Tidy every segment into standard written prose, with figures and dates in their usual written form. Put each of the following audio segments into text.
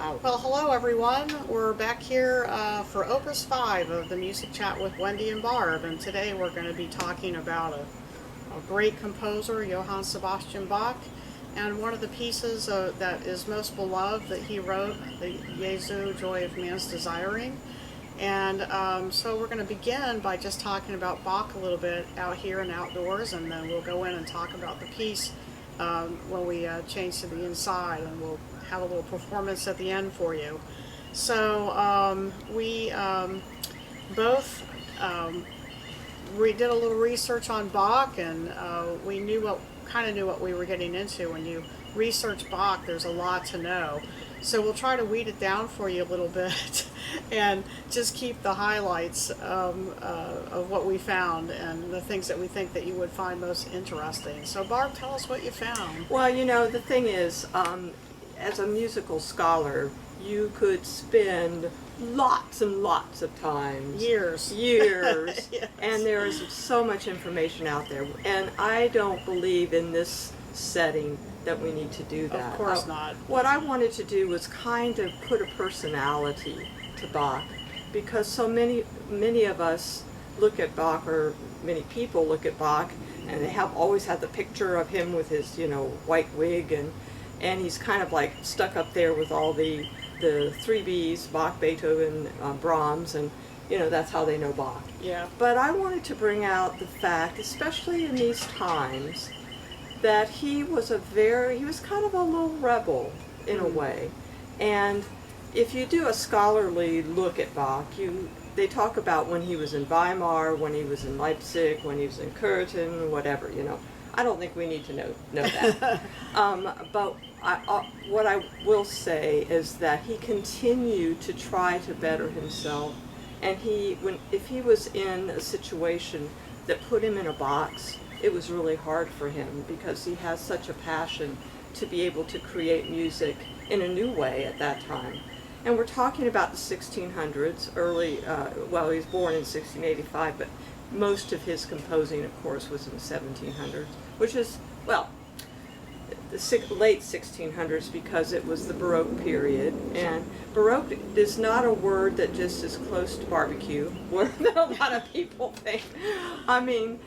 Well, hello everyone. We're back here for Opus 5 of the Music Chat with Wendy and Barb, and today we're going to be talking about a great composer, Johann Sebastian Bach, and one of the pieces that is most beloved that he wrote, the Jesu, Joy of Man's Desiring. And so we're going to begin by just talking about Bach a little bit out here and outdoors, and then we'll go in and talk about the piece when we change to the inside, and we'll have a little performance at the end for you. So we both we did a little research on Bach, and we kind of knew what we were getting into. When you research Bach, there's a lot to know. So we'll try to weed it down for you a little bit and just keep the highlights of what we found and the things that we think that you would find most interesting. So Barb, tell us what you found. Well, the thing is, as a musical scholar, you could spend lots and lots of times. Years. Yes. And there is so much information out there. And I don't believe in this setting that we need to do that. Of course not. What I wanted to do was kind of put a personality to Bach, because so many of us look at Bach, or many people look at Bach, and they have always had the picture of him with his white wig, and he's kind of like stuck up there with all the three Bs, Bach, Beethoven, Brahms, and that's how they know Bach. Yeah. But I wanted to bring out the fact, especially in these times, that he was kind of a little rebel in a way. And if you do a scholarly look at Bach, they talk about when he was in Weimar, when he was in Leipzig, when he was in Curtin, whatever, I don't think we need to know that. But what I will say is that he continued to try to better himself, and if he was in a situation that put him in a box, it was really hard for him, because he has such a passion to be able to create music in a new way at that time. And we're talking about the 1600s, he was born in 1685, but most of his composing, of course, was in the 1700s, which is, the late 1600s, because it was the Baroque period. And Baroque is not a word that just is close to barbecue, where a lot of people think. I mean,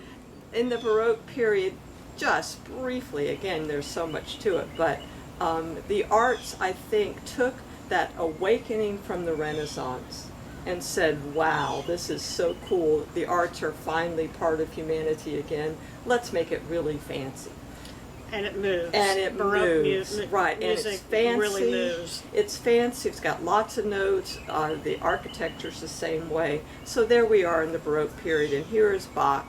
in the Baroque period, just briefly, again, there's so much to it, but the arts, I think, took that awakening from the Renaissance and said, wow, this is so cool. The arts are finally part of humanity again. Let's make it really fancy. And it moves. And it Baroque moves, right? And it's fancy. Really moves. It's fancy. It's got lots of notes. The architecture's the same way. So there we are in the Baroque period, and here is Bach,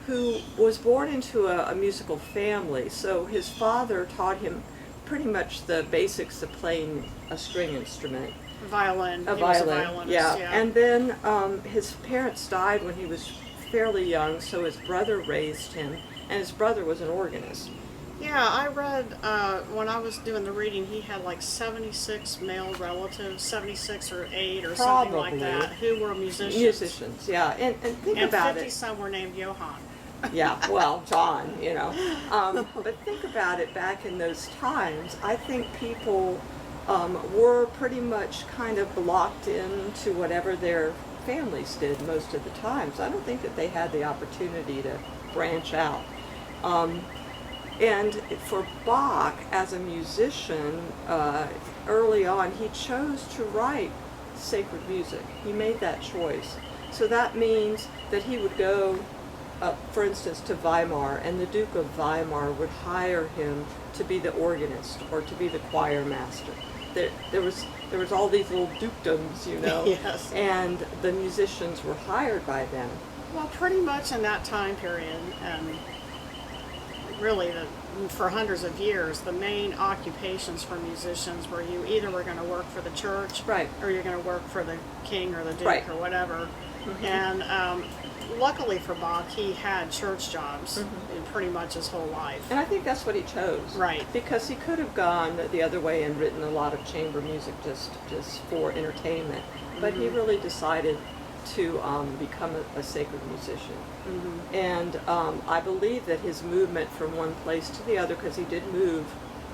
who was born into a musical family. So his father taught him pretty much the basics of playing a string instrument. Violin. A He violin. was a violinist, yeah. And then his parents died when he was fairly young, so his brother raised him, and his brother was an organist. Yeah, I read when I was doing the reading, he had like 76 male relatives, 76 or 8 or something like that, who were musicians. Musicians, yeah. And think about it. 50 some were named Johann. Yeah, well, John, But think about it, back in those times, I think people were pretty much kind of locked into whatever their families did most of the times. I don't think that they had the opportunity to branch out. And for Bach, as a musician, early on, he chose to write sacred music. He made that choice. So that means that he would go, for instance, to Weimar, and the Duke of Weimar would hire him to be the organist or to be the choir master. There was all these little dukedoms, Yes. And the musicians were hired by them. Well, pretty much in that time period, and really for hundreds of years, the main occupations for musicians were you either were going to work for the church, right, or you're going to work for the king or the duke, right, or whatever. Mm-hmm. And luckily for Bach, he had church jobs in pretty much his whole life. And I think that's what he chose. Right. Because he could have gone the other way and written a lot of chamber music just for entertainment. But he really decided to become a sacred musician. And I believe that his movement from one place to the other, because he did move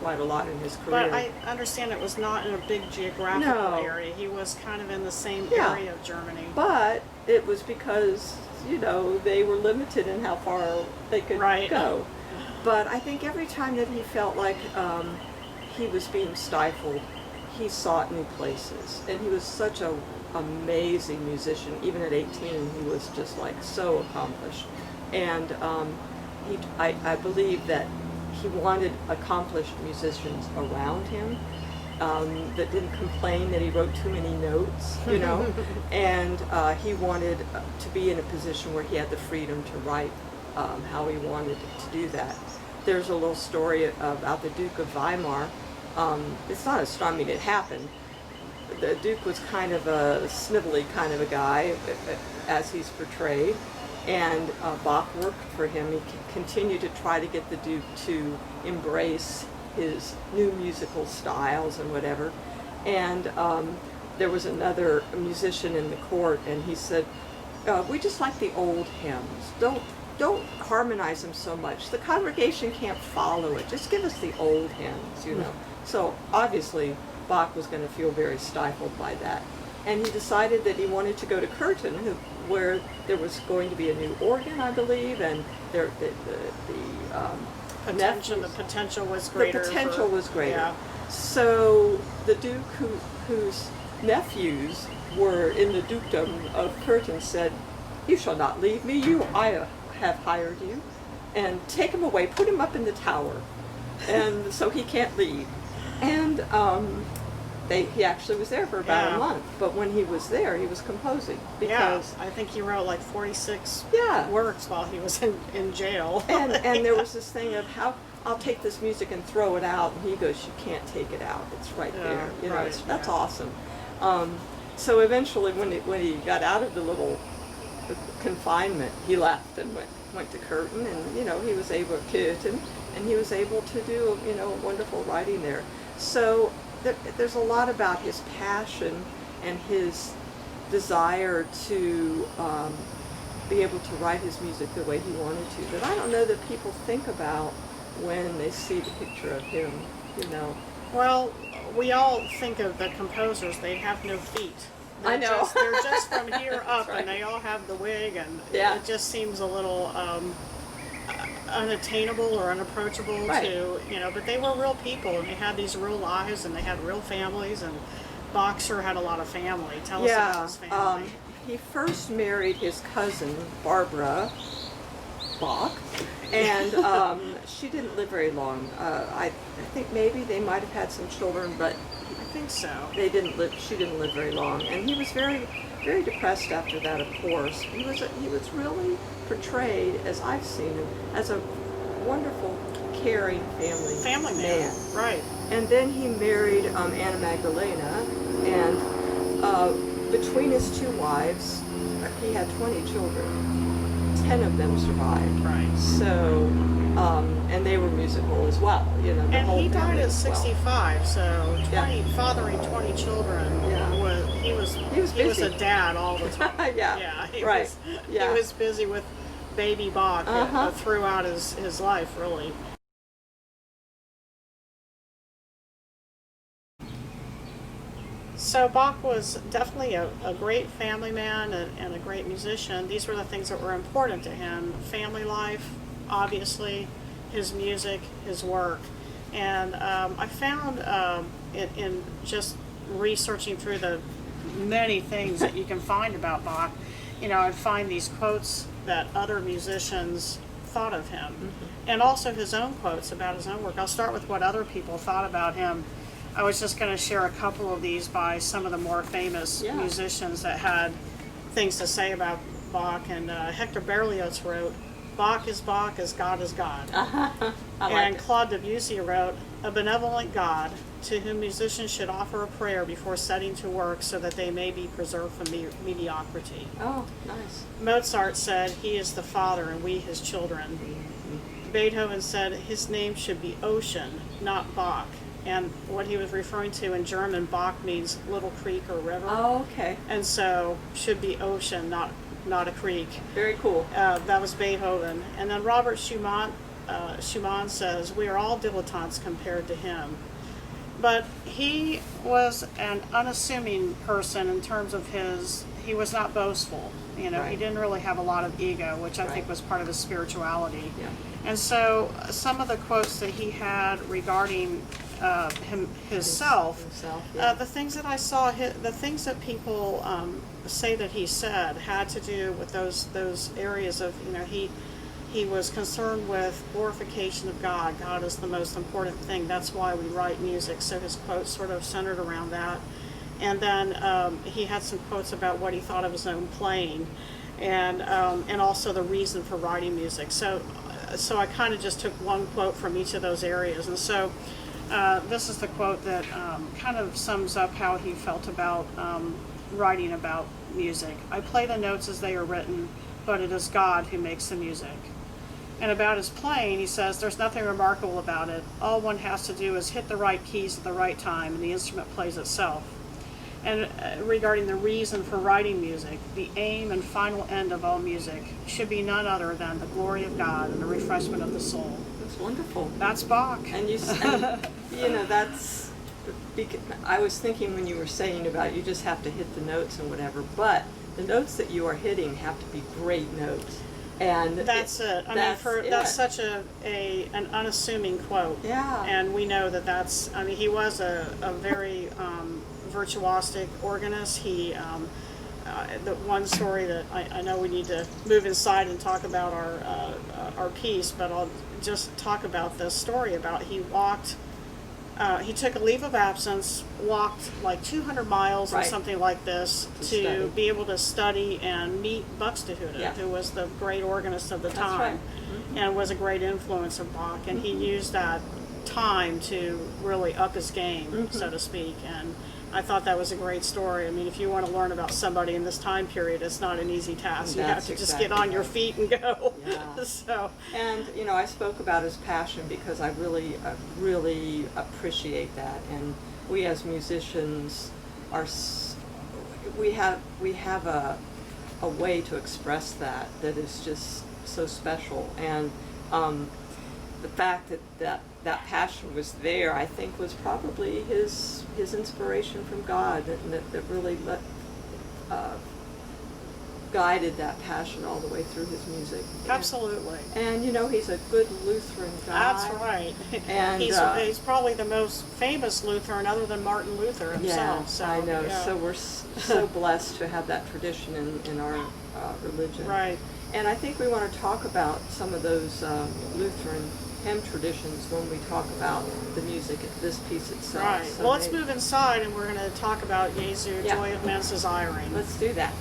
quite a lot in his career. But I understand it was not in a big geographical No. area. He was kind of in the same Yeah. area of Germany. But it was because, you know, they were limited in how far they could Right. go. But I think every time that he felt like he was being stifled, he sought new places. And he was such a amazing musician. Even at 18, he was just like so accomplished. And I believe that he wanted accomplished musicians around him that didn't complain that he wrote too many notes, you know. And he wanted to be in a position where he had the freedom to write how he wanted to do that. There's a little story about the Duke of Weimar. It's not a, I mean, it happened. The Duke was kind of a snivelly kind of a guy, as he's portrayed, and Bach worked for him. He continued to try to get the Duke to embrace his new musical styles and whatever. And there was another musician in the court, and he said, "We just like the old hymns. Don't harmonize them so much. The congregation can't follow it. Just give us the old hymns, you know." So obviously Bach was going to feel very stifled by that. And he decided that he wanted to go to Curtin, where there was going to be a new organ, I believe, and the potential was greater. The potential was greater. Yeah. So the Duke, whose nephews were in the dukedom of Curtin, said, "You shall not leave me. I have hired you, and take him away. Put him up in the tower, and so he can't leave." And he actually was there for about a month. But when he was there, he was composing because I think he wrote like 46 Yeah. works while he was in jail. and there was this thing of how I'll take this music and throw it out, and he goes, "You can't take it out. It's right there." You know, right, that's awesome. So eventually, when he got out of the little confinement, he left and went to Curtin, and you know he was able to do wonderful writing there. So there's a lot about his passion and his desire to be able to write his music the way he wanted to, that I don't know that people think about when they see the picture of him, you know. Well, we all think of the composers, they have no feet. I know. They're just from here up, right. and they all have the wig, and Yeah. it just seems a little unattainable or unapproachable Right. to, but they were real people, and they had these real lives, and they had real families, and Bach sure had a lot of family. Tell us about his family. He first married his cousin, Barbara Bach, and she didn't live very long. I think maybe they might have had some children, but I think so. she didn't live very long. And he was very, very depressed after that, of course. He was really portrayed, as I've seen him, as a wonderful, caring family man. Right. And then he married Anna Magdalena, and between his two wives, he had 20 children. 10 of them survived. Right. So, and they were musical as well. You know, the And whole he died family at as well. 65, so fathering 20 children. Yeah. He was busy. a dad all the time. Yeah. He Right. was, Yeah. He was busy with baby Bach throughout his life, really. So Bach was definitely a great family man and a great musician. These were the things that were important to him: family life, obviously, his music, his work. And I found in just researching through the many things that you can find about Bach, I'd find these quotes that other musicians thought of him, and also his own quotes about his own work. I'll start with what other people thought about him. I was just going to share a couple of these by some of the more famous musicians that had things to say about Bach. And Hector Berlioz wrote, "Bach is Bach as God is God." And Claude Debussy wrote, "A benevolent God to whom musicians should offer a prayer before setting to work so that they may be preserved from mediocrity." Oh, nice. Mozart said, "He is the Father and we his children." Beethoven said, "His name should be Ocean, not Bach." And what he was referring to in German, Bach means little creek or river. Oh, okay. And so should be ocean, not a creek. Very cool. That was Beethoven. And then Robert Schumann Schumann says, "We are all dilettantes compared to him." But he was an unassuming person in terms of he was not boastful. You know, Right. he didn't really have a lot of ego, which I think Right. was part of his spirituality. Yeah. And so some of the quotes that he had regarding himself, yeah. the things that I saw, the things that people say that he said had to do with those areas of, you know, he was concerned with glorification of God. God is the most important thing. That's why we write music. So his quotes sort of centered around that. And then he had some quotes about what he thought of his own playing, and also the reason for writing music. So I kind of just took one quote from each of those areas. And so this is the quote that kind of sums up how he felt about writing about music. "I play the notes as they are written, but it is God who makes the music." And about his playing, he says, "There's nothing remarkable about it. All one has to do is hit the right keys at the right time, and the instrument plays itself." And regarding the reason for writing music, "The aim and final end of all music should be none other than the glory of God and the refreshment of the soul." That's wonderful. That's Bach. And you know, that's, I was thinking when you were saying about you just have to hit the notes and whatever, but the notes that you are hitting have to be great notes. And That's it. I mean, that's such an unassuming quote. Yeah. And we know that's. I mean, he was a very virtuosic organist. He, the one story that I know we need to move inside and talk about our piece, but I'll just talk about this story about he took a leave of absence, walked like 200 miles or Right. something like this To to study. be able to study and meet Buxtehude, Yeah. who was the great organist of the That's time, right. and was a great influence of Bach. And he used that time to really up his game, so to speak. And I thought that was a great story. I mean, if you want to learn about somebody in this time period, it's not an easy task. You have That's to just exactly get on your right. feet and go. Yeah. So. And you know, I spoke about his passion because I really appreciate that. And we as musicians we have a way to express that is just so special. And the fact that passion was there, I think, was probably his inspiration from God that really guided that passion all the way through his music. Absolutely. And you know, he's a good Lutheran guy. That's right. And he's probably the most famous Lutheran other than Martin Luther himself. Yeah, So, I know. yeah. So we're so blessed to have that tradition in our religion. Right. And I think we want to talk about some of those Lutheran hymn traditions when we talk about the music, this piece itself. Right. So Well, let's move inside, and we're going to talk about Jesu, Yeah. Joy of Men's Desiring. Let's do that.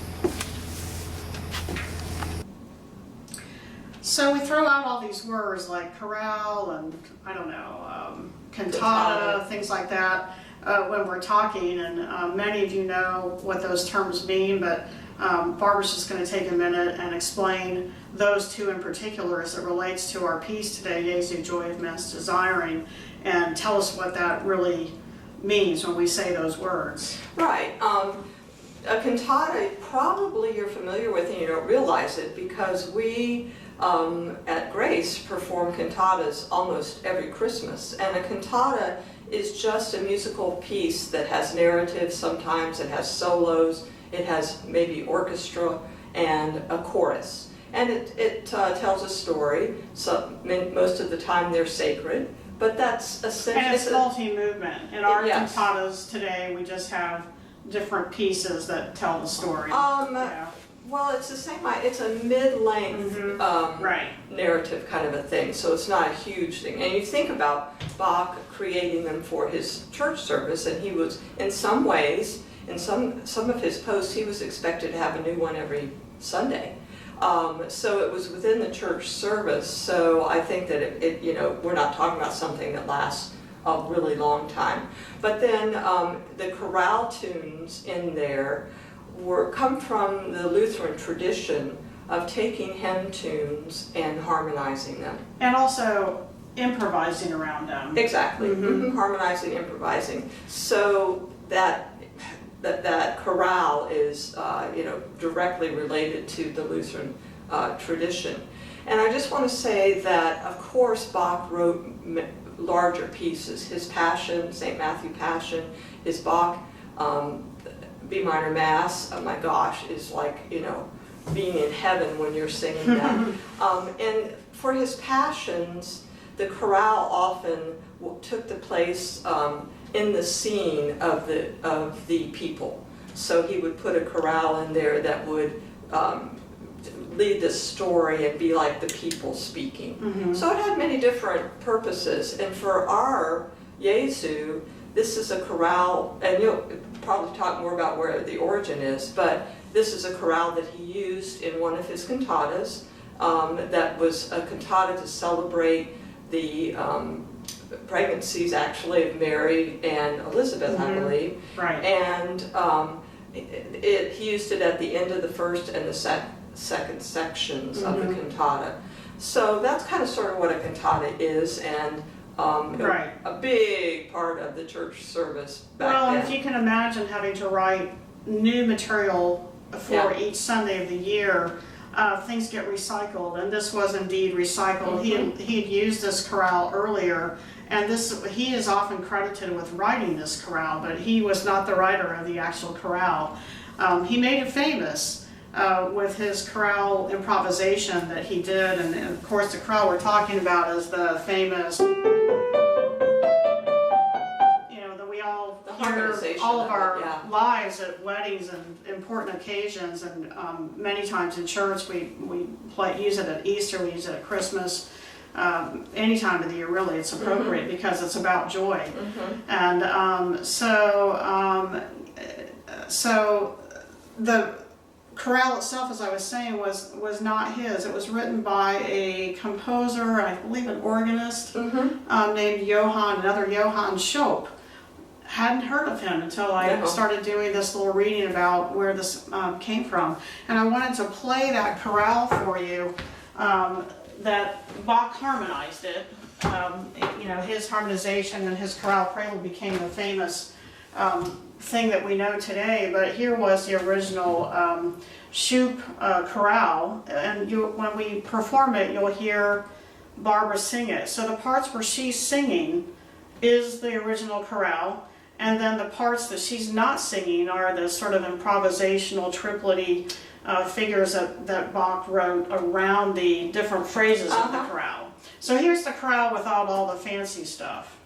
So we throw out all these words like chorale and, I don't know, cantata, things like that when we're talking, and many of you know what those terms mean, but Barbara's just going to take a minute and explain those two in particular as it relates to our piece today, Jesu, Joy of Men's Desiring, and tell us what that really means when we say those words. Right. A cantata, probably you're familiar with and you don't realize it, because we at Grace perform cantatas almost every Christmas. And a cantata is just a musical piece that has narrative. Sometimes it has solos, it has maybe orchestra and a chorus. And it tells a story. So most of the time they're sacred, but that's essentially... And it's multi-movement. In our Yes. cantatas today, we just have different pieces that tell the story. Yeah. Well, it's the same. It's a mid-length Right. narrative kind of a thing, so it's not a huge thing. And you think about Bach creating them for his church service, and he was, in some ways, in some of his posts, he was expected to have a new one every Sunday. So it was within the church service. So I think that it we're not talking about something that lasts a really long time. But then the chorale tunes in there come from the Lutheran tradition of taking hymn tunes and harmonizing them. And also improvising around them. Exactly. Harmonizing, improvising. So that chorale is directly related to the Lutheran tradition. And I just want to say that, of course, Bach wrote larger pieces. His Passion, St. Matthew Passion, his Bach B minor Mass, oh my gosh, is like, you know, being in heaven when you're singing that. And for his Passions, the chorale often took the place in the scene of the people. So he would put a chorale in there that would lead the story and be like the people speaking. So it had many different purposes. And for our Jesu, this is a chorale, and you'll probably talk more about where the origin is, but this is a chorale that he used in one of his cantatas. That was a cantata to celebrate the pregnancies, actually, of Mary and Elizabeth, I believe. Right. And he used it at the end of the first and the second sections of the cantata. So that's kind of sort of what a cantata is, and Right. a big part of the church service back Well, then. if you can imagine having to write new material for each Sunday of the year, things get recycled, and this was indeed recycled. He had used this chorale earlier, and he is often credited with writing this chorale, but he was not the writer of the actual chorale. He made it famous with his chorale improvisation that he did, and of course the chorale we're talking about is the famous, that we all hear all of our lives at weddings and important occasions, and many times in church we use it at Easter, we use it at Christmas. Any time of the year, really, it's appropriate because it's about joy. And so the chorale itself, as I was saying, was not his. It was written by a composer, I believe an organist, named another Johann Sebastian. Hadn't heard of him until I started doing this little reading about where this came from. And I wanted to play that chorale for you, that Bach harmonized it. His harmonization and his chorale prelude became the famous thing that we know today, but here was the original Shoup chorale, and when we perform it, you'll hear Barbara sing it. So the parts where she's singing is the original chorale, and then the parts that she's not singing are the sort of improvisational triplety figures that Bach wrote around the different phrases of the chorale. So here's the chorale without all the fancy stuff.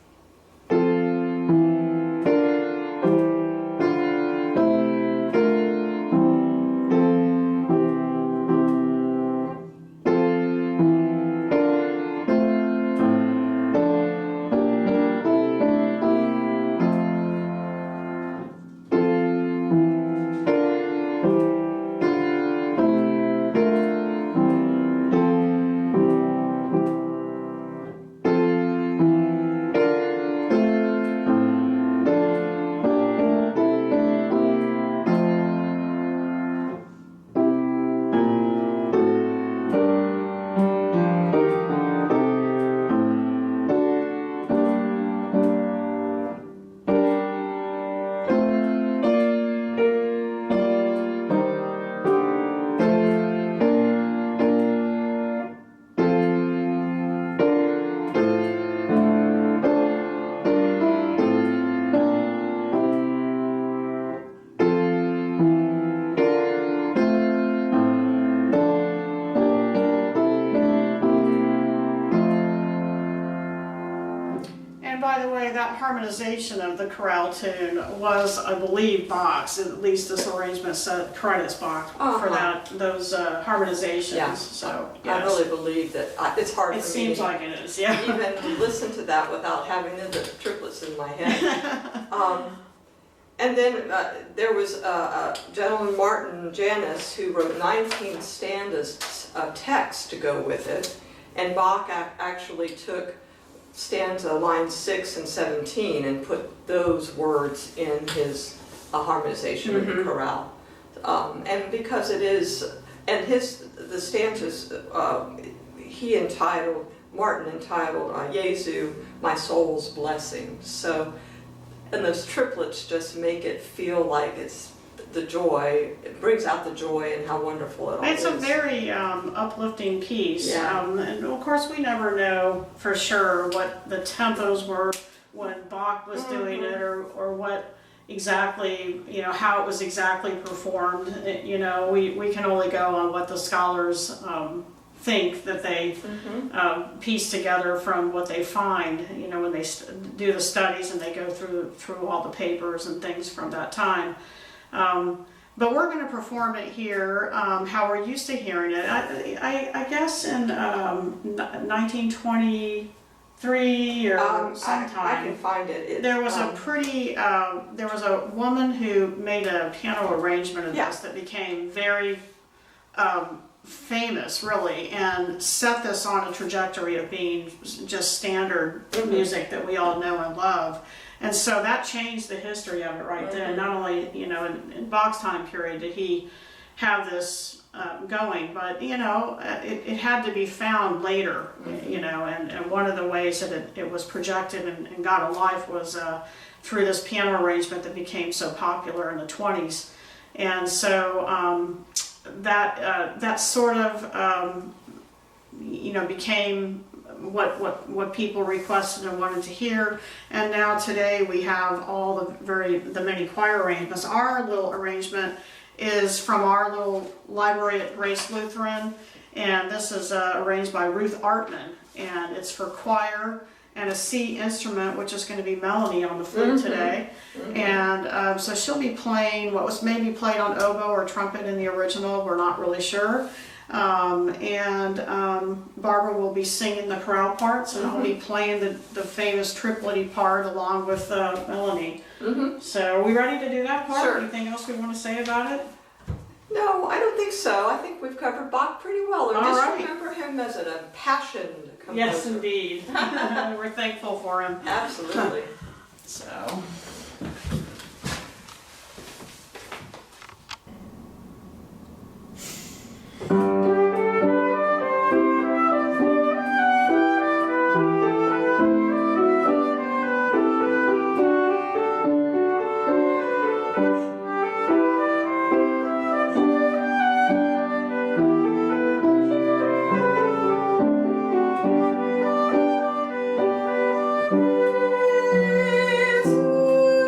That harmonization of the chorale tune was, I believe, Bach's. At least this arrangement credits Bach for those harmonizations. Yeah. So yes. I really believe that it's hard. It for seems me like it is. Yeah. Even to listen to that without having the triplets in my head. And then there was a gentleman, Martin Janus, who wrote 19 stanzas of text to go with it, and Bach actually took stanza lines 6 and 17 and put those words in his harmonization of the chorale. And because it is, and the stanzas, Martin entitled Jesu, my soul's blessing. So, and those triplets just make it feel like it's the joy. It brings out the joy and how wonderful it all It's is. a very uplifting piece. Yeah. And of course, we never know for sure what the tempos were when Bach was doing it, or what exactly, how it was exactly performed. We can only go on what the scholars think that they piece together from what they find, when they do the studies and they go through all the papers and things from that time. But we're going to perform it here how we're used to hearing it. I guess in 1923 or sometime. I can find it. There was a there was a woman who made a piano arrangement of this that became very famous, really, and set this on a trajectory of being just standard music that we all know and love. And so that changed the history of it right then. Not only, in Bach's time period did he have this going, but, it had to be found later, and one of the ways that it was projected and got a life was through this piano arrangement that became so popular in the 20s. And so that sort of, became what people requested and wanted to hear. And now today we have all the many choir arrangements. Our little arrangement is from our little library at Grace Lutheran, and this is arranged by Ruth Artman, and it's for choir and a C instrument, which is going to be Melanie on the flute today. And so she'll be playing what was maybe played on oboe or trumpet in the original, we're not really sure. Barbara will be singing the chorale parts, and I'll be playing the famous triplety part along with Melanie. So are we ready to do that part? Sure. Anything else we want to say about it? No, I don't think so. I think we've covered Bach pretty well. And All just right. remember him as an impassioned composer. Yes, indeed. We're thankful for him. Absolutely. So. Jesu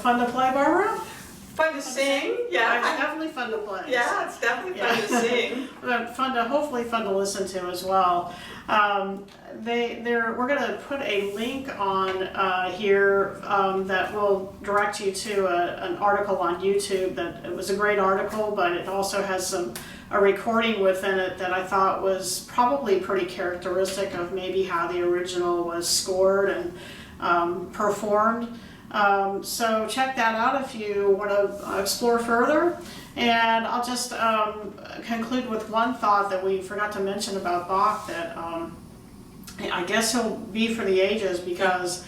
fun to play, Barbara? Fun to sing, It's yeah. definitely fun to play. Yeah, it's definitely fun to sing. But hopefully fun to listen to as well. We're going to put a link on here that will direct you to an article on YouTube. That it was a great article, but it also has a recording within it that I thought was probably pretty characteristic of maybe how the original was scored and performed. So check that out if you want to explore further. And I'll just conclude with one thought that we forgot to mention about Bach, that I guess he'll be for the ages, because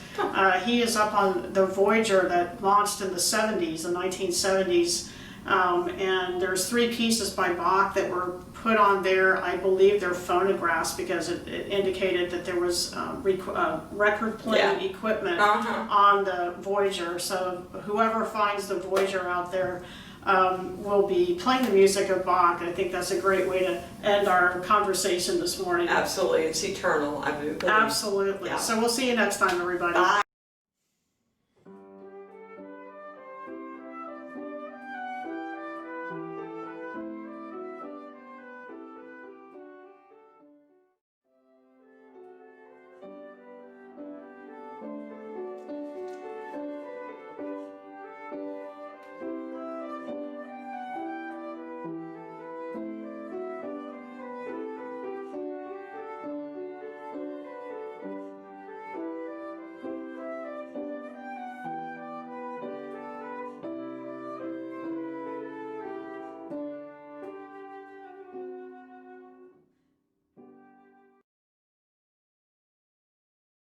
he is up on the Voyager that launched in the 70s, the 1970s. And there's 3 pieces by Bach that were put on there. I believe they're phonographs, because it indicated that there was record playing equipment on the Voyager. So whoever finds the Voyager out there will be playing the music of Bach. I think that's a great way to end our conversation this morning. Absolutely, it's eternal. I believe. Absolutely. Yeah. So we'll see you next time, everybody. Bye.